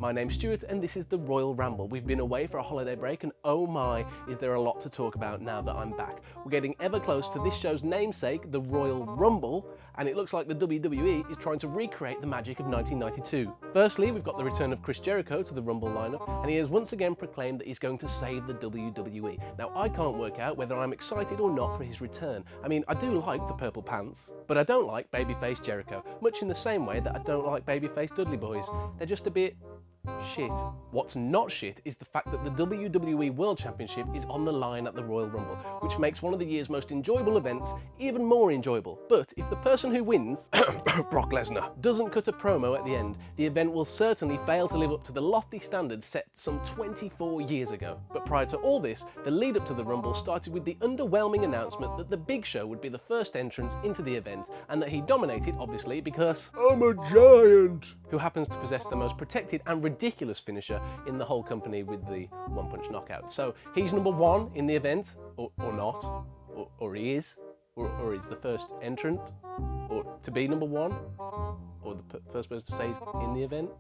My name's Stuart and this is the Royal Ramble. We've been away for a holiday break and oh my, is there a lot to talk about now that I'm back. We're getting ever close to this show's namesake, the Royal Rumble, and it looks like the WWE is trying to recreate the magic of 1992. Firstly, we've got the return of Chris Jericho to the Rumble lineup, and he has once again proclaimed that he's going to save the WWE. Now, I can't work out whether I'm excited or not for his return. I mean, I do like the purple pants, but I don't like babyface Jericho, much in the same way that I don't like babyface Dudley Boys. They're just a bit shit. What's not shit is the fact that the WWE World Championship is on the line at the Royal Rumble, which makes one of the year's most enjoyable events even more enjoyable. But if the person who wins, Brock Lesnar, doesn't cut a promo at the end, the event will certainly fail to live up to the lofty standards set some 24 years ago. But prior to all this, the lead up to the Rumble started with the underwhelming announcement that the Big Show would be the first entrance into the event, and that he dominated, obviously, because I'm a giant, who happens to possess the most protected and ridiculous finisher in the whole company with the one-punch knockout. So he's number one in the event, or not, or he is, or he's the first entrant, or to be number one, or the first person to say he's in the event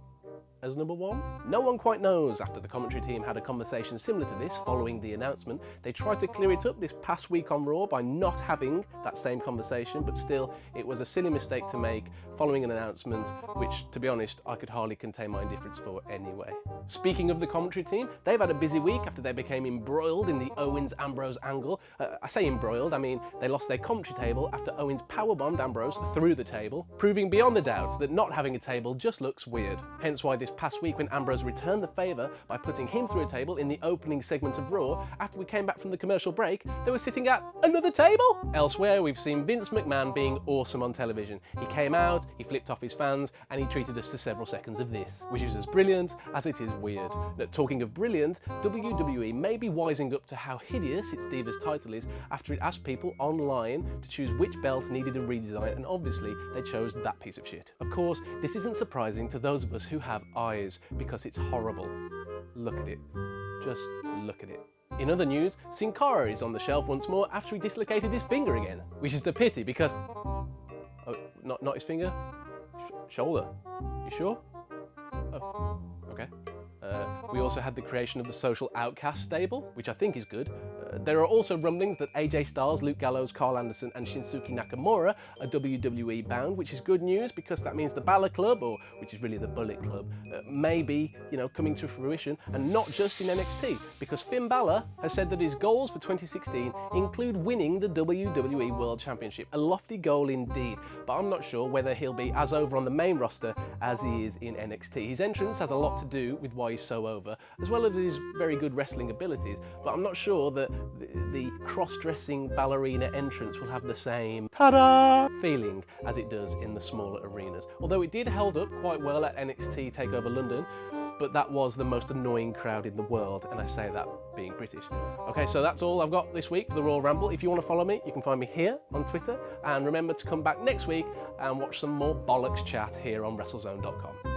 as number one? No one quite knows. After the commentary team had a conversation similar to this following the announcement, they tried to clear it up this past week on Raw by not having that same conversation, but still, it was a silly mistake to make following an announcement which, to be honest, I could hardly contain my indifference for anyway. Speaking of the commentary team, they've had a busy week after they became embroiled in the Owens-Ambrose angle. I say embroiled, I mean they lost their commentary table after Owens powerbombed Ambrose through the table, proving beyond a doubt that not having a table just looks weird. Hence why this past week when Ambrose returned the favour by putting him through a table in the opening segment of Raw, after we came back from the commercial break, they were sitting at another table! Elsewhere, we've seen Vince McMahon being awesome on television. He came out, he flipped off his fans, and he treated us to several seconds of this, which is as brilliant as it is weird. Now, talking of brilliant, WWE may be wising up to how hideous its Divas title is after it asked people online to choose which belt needed a redesign, and obviously they chose that piece of shit. Of course, this isn't surprising to those of us who have eyes, because it's horrible. Look at it. Just look at it. In other news, Sin Cara is on the shelf once more after he dislocated his finger again, which is a pity because... Oh, not his finger? Shoulder. You sure? Oh, okay. We also had the creation of the Social Outcast stable, which I think is good. There are also rumblings that AJ Styles, Luke Gallows, Carl Anderson and Shinsuke Nakamura are WWE bound, which is good news because that means the Balor Club, or which is really the Bullet Club, may be, coming to fruition, and not just in NXT, because Finn Balor has said that his goals for 2016 include winning the WWE World Championship, a lofty goal indeed, but I'm not sure whether he'll be as over on the main roster as he is in NXT. His entrance has a lot to do with why he's so over, as well as his very good wrestling abilities, but I'm not sure that the cross-dressing ballerina entrance will have the same ta-da feeling as it does in the smaller arenas. Although it did hold up quite well at NXT TakeOver London, but that was the most annoying crowd in the world, and I say that being British. Okay, so that's all I've got this week for the Royal Ramble. If you want to follow me, you can find me here on Twitter, and remember to come back next week and watch some more bollocks chat here on WrestleZone.com.